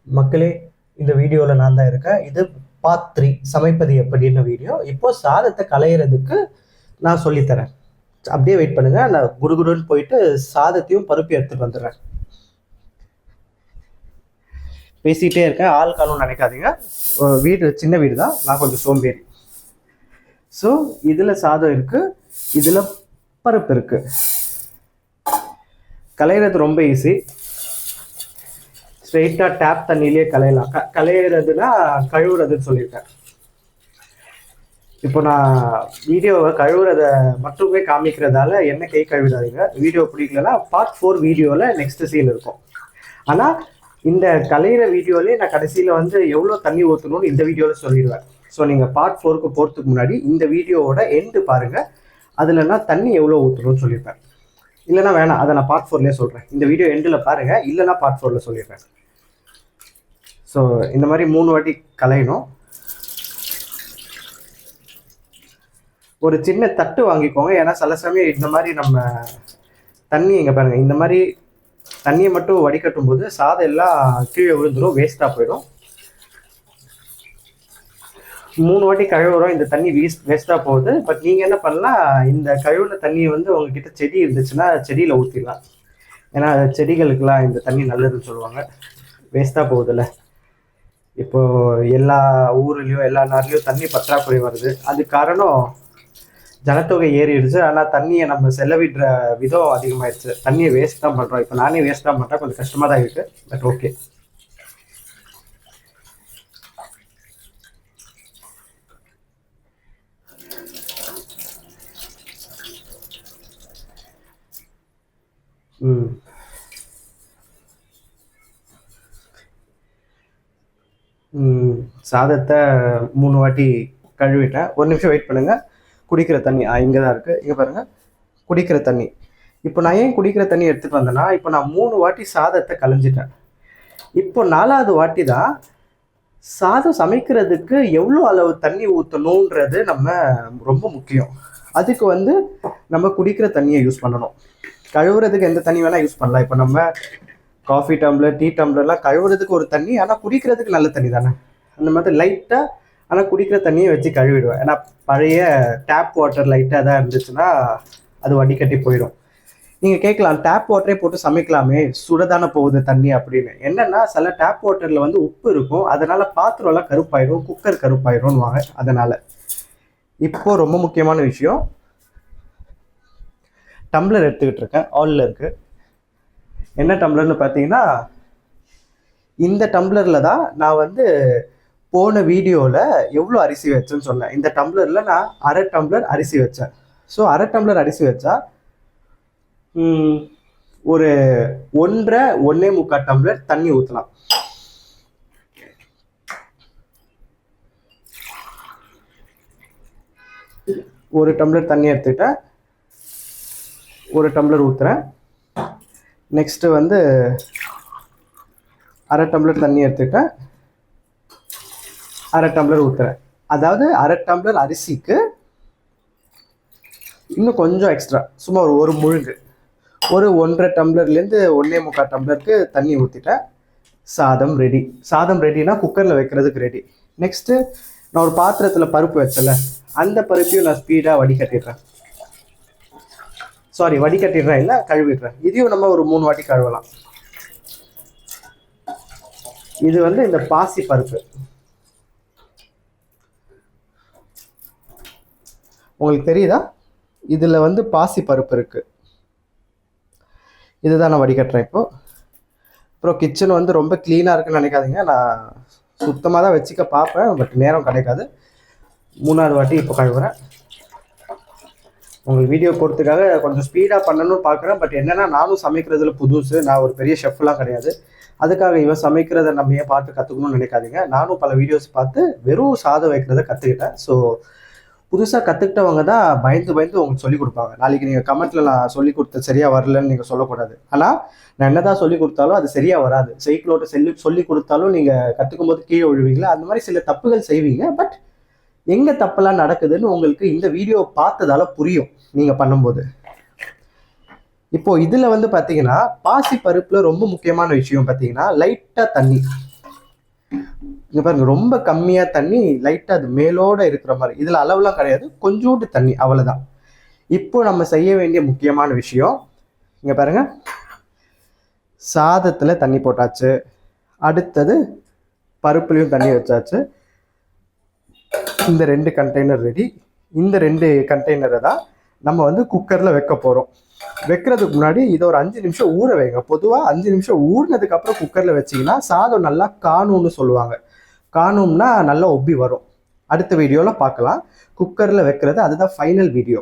மக்களே, இந்த வீடியோவில் நான் தான் இருக்கேன். இது பார்ட் 3 சமைப்பது எப்படின்னு வீடியோ. இப்போ சாதத்தை களையிறதுக்கு நான் சொல்லித்தரேன். அப்படியே வெயிட் பண்ணுங்க. நான் குடுகுடுன்னு போயிட்டு சாதத்தையும் பருப்பையும் எடுத்துட்டு வந்துடுறேன். பேசிகிட்டே இருக்கேன், ஆள் காணும்னு நினைக்காதீங்க. வீடு சின்ன வீடு தான், நான் கொஞ்சம் சோம்பேறி. ஸோ இதில் சாதம் இருக்குது, இதில் பருப்பு இருக்குது. களையிறது ரொம்ப ஈஸி. ஸ்ட்ரெயிட்டாக டேப் தண்ணியிலே களையலாம். களையிறதுனா கழுவுறதுன்னு சொல்லியிருக்கேன். இப்போ நான் வீடியோவை கழுவுறத மட்டுமே காமிக்கிறதால என்ன கை கழுவிடாதீங்க. வீடியோ பிடிக்கலன்னா பார்ட் 4 வீடியோவில் நெக்ஸ்ட் சீன் இருக்கும். ஆனால் இந்த களையிற வீடியோலேயே நான் கடைசியில் வந்து எவ்வளோ தண்ணி ஊற்றணும்னு இந்த வீடியோவில் சொல்லிடுவேன். ஸோ நீங்கள் பார்ட் 4க்கு போகிறதுக்கு முன்னாடி இந்த வீடியோவோட எண்டு பாருங்கள். அதில் நான் தண்ணி எவ்வளோ ஊற்றணும்னு சொல்லியிருப்பேன். இல்லைனா வேணாம், அதை நான் பார்ட் 4லேயே சொல்கிறேன். இந்த வீடியோ எண்டில் பாருங்கள், இல்லைனா பார்ட் 4ல் சொல்லிடுறேன். ஸோ இந்த மாதிரி 3 வாட்டி களையணும். ஒரு சின்ன தட்டு வாங்கிக்கோங்க. ஏன்னா சில சமயம் இந்த மாதிரி நம்ம தண்ணி இங்கே பாருங்கள், இந்த மாதிரி தண்ணியை மட்டும் வடிகட்டும் போது சாதம் எல்லாம் கீழே விழுந்துடும், வேஸ்ட்டாக போயிடும். 3 வாட்டி கழுவுறோம், இந்த தண்ணி வேஸ்ட்டாக போகுது. பட் நீங்கள் என்ன பண்ணலாம், இந்த கழுவுன தண்ணியை வந்து உங்ககிட்ட செடி இருந்துச்சுன்னா செடியில் ஊற்றிடலாம். ஏன்னா செடிகளுக்கெல்லாம் இந்த தண்ணி நல்லதுன்னு சொல்லுவாங்க. வேஸ்ட்டாக போகுதுல்ல. இப்போது எல்லா ஊர்லேயும் எல்லா நாட்டிலையும் தண்ணி பற்றாக்குறை வருது. அது காரணம் ஜனத்தொகை ஏறிடுச்சு. ஆனால் தண்ணியை நம்ம செலவிடுற விதம் அதிகமாகிடுச்சு. தண்ணியை வேஸ்ட் தான் பண்ணுறோம். இப்போ நானே வேஸ்ட் தான் பண்ணுறேன், கொஞ்சம் கஷ்டமாக தான் இருக்குது. But okay. சாதத்தை 3 வாட்டி கழுவிட்டேன். ஒரு நிமிஷம் வெயிட் பண்ணுங்கள். குடிக்கிற தண்ணி இங்கே தான் இருக்குது. இங்கே பாருங்கள், குடிக்கிற தண்ணி. இப்போ நான் ஏன் குடிக்கிற தண்ணி எடுத்துகிட்டு வந்தேன்னா, இப்போ நான் 3 வாட்டி சாதத்தை களைஞ்சிட்டேன். இப்போ 4வது வாட்டி தான் சாதம் சமைக்கிறதுக்கு எவ்வளோ அளவு தண்ணி ஊற்றணுன்றது நம்ம ரொம்ப முக்கியம். அதுக்கு வந்து நம்ம குடிக்கிற தண்ணியை யூஸ் பண்ணணும். கழுவுறதுக்கு எந்த தண்ணி வேணால் யூஸ் பண்ணலாம். இப்போ நம்ம காஃபி டம்ளர், டீ டம்ளர்லாம் கழுவுறதுக்கு ஒரு தண்ணி, ஆனால் குடிக்கிறதுக்கு நல்ல தண்ணி தானே. அந்த மாதிரி லைட்டாக, ஆனால் குடிக்கிற தண்ணியை வச்சு கழுவிடுவேன். ஏன்னா பழைய டேப் வாட்டர் லைட்டாக தான் இருந்துச்சுன்னா அது வடிகட்டி போயிடும். நீங்கள் கேட்கலாம், டேப் வாட்டரே போட்டு சமைக்கலாமே, சுடதானே போகுது தண்ணி அப்படின்னு. என்னென்னா சில டேப் வாட்டரில் வந்து உப்பு இருக்கும், அதனால் பாத்திரம்லாம் கருப்பாயிடும், குக்கர் கருப்பாயிடும்வாங்க. அதனால் இப்போது ரொம்ப முக்கியமான விஷயம், டம்ளர் எடுத்துக்கிட்டு இருக்கேன். ஆலில் இருக்குது. என்ன டம்ளர்னு பார்த்தீங்கன்னா, இந்த டம்ளரில் தான் நான் வந்து போன வீடியோவில் எவ்வளோ அரிசி வச்சேன்னு சொன்னேன். இந்த டம்ளரில் நான் 1/2 டம்ளர் அரிசி வச்சேன். ஸோ 1/2 டம்ளர் அரிசி வச்சா ஒரு 1.5 டம்ளர் தண்ணி ஊற்றலாம். ஒரு டம்ளர் தண்ணி எடுத்துக்கிட்டேன், 1 டம்ளர் ஊற்றுறேன். நெக்ஸ்ட்டு வந்து 1/2 டம்ளர் தண்ணி எடுத்துக்கிட்டேன், 1/2 டம்ளர் ஊற்றுறேன். அதாவது 1/2 டம்ளர் அரிசிக்கு இன்னும் கொஞ்சம் எக்ஸ்ட்ரா, சும்மா ஒரு முழுங்கு, ஒரு 1.5 டம்ளர்லேருந்து 1.25 டம்ளருக்கு தண்ணி ஊற்றிட்டேன். சாதம் ரெடி. சாதம் ரெடினா குக்கரில் வைக்கிறதுக்கு ரெடி. நெக்ஸ்ட்டு நான் ஒரு பாத்திரத்தில் பருப்பு வச்சல, அந்த பருப்பையும் நான் ஸ்பீடாக வடிகட்டிடுறேன். சாரி, வடிகட்டிடுறேன் இல்லை, கழுவிடுறேன். இதையும் நம்ம ஒரு 3 வாட்டி கழுவலாம். இது வந்து இந்த பாசி பருப்பு. உங்களுக்கு தெரியுதா, இதில் வந்து பாசி பருப்பு இருக்குது. இதுதான் நான் வடிகட்டுறேன் இப்போ. அப்புறம் கிச்சன் வந்து ரொம்ப க்ளீனாக இருக்குன்னு நினைக்காதீங்க. நான் சுத்தமாக தான் வச்சுக்க பார்ப்பேன், பட் நேரம் கிடைக்காது. 3வது வாட்டி இப்போ கழுவுறேன். உங்களுக்கு வீடியோ போகிறதுக்காக கொஞ்சம் ஸ்பீடாக பண்ணணும்னு பார்க்குறேன். பட் என்னென்னா, நானும் சமைக்கிறதுல புதுசு. நான் ஒரு பெரிய ஷெஃப்லாம் கிடையாது. அதுக்காக இவன் சமைக்கிறத நம்ம ஏன் பார்த்து கற்றுக்கணும்னு நினைக்காதீங்க. நானும் பல வீடியோஸ் பார்த்து வெறும் சாதம் வைக்கிறத கற்றுக்கிட்டேன். ஸோ புதுசாக கற்றுக்கிட்டவங்க தான் பயந்து உங்களுக்கு சொல்லிக் கொடுப்பாங்க. நாளைக்கு நீங்கள் கமெண்ட்டில் நான் சொல்லிக் கொடுத்த சரியாக வரலன்னு நீங்கள் சொல்லக்கூடாது. ஆனால் நான் என்ன தான் சொல்லிக் கொடுத்தாலும் அது சரியாக வராது. சைக்கிளோட்ட சொல்லிக் கொடுத்தாலும் நீங்கள் கற்றுக்கும் போது கீழே விழுவீங்களா, அந்த மாதிரி சில தப்புகள் செய்வீங்க. பட் எங்கே தப்பெல்லாம் நடக்குதுன்னு உங்களுக்கு இந்த வீடியோ பார்த்ததால புரியும் நீங்கள் பண்ணும்போது. இப்போ இதில் வந்து பார்த்தீங்கன்னா, பாசி பருப்பில் ரொம்ப முக்கியமான விஷயம் பார்த்தீங்கன்னா, லைட்டாக தண்ணி. இங்கே பாருங்க, ரொம்ப கம்மியாக தண்ணி, லைட்டாக அது மேலோட இருக்கிற மாதிரி. இதில் அளவுலாம் கிடையாது, கொஞ்சோண்டு தண்ணி, அவ்வளோதான். இப்போ நம்ம செய்ய வேண்டிய முக்கியமான விஷயம், இங்கே பாருங்க, சாதத்தில் தண்ணி போட்டாச்சு, அடுத்தது பருப்புலையும் தண்ணி வச்சாச்சு. இந்த 2 கண்டெய்னர் ரெடி. இந்த 2 கண்டெய்னரை தான் நம்ம வந்து குக்கரில் வைக்க போகிறோம். வைக்கிறதுக்கு முன்னாடி இதை ஒரு 5 நிமிஷம் ஊற வைங்க. பொதுவாக 5 நிமிஷம் ஊறினதுக்கப்புறம் குக்கரில் வச்சிங்கன்னா சாதம் நல்லா காணும்னு சொல்லுவாங்க. காணும்னா நல்லா ஒப்பி வரும். அடுத்த வீடியோவில் பார்க்கலாம் குக்கரில் வைக்கிறது, அதுதான் ஃபைனல் வீடியோ.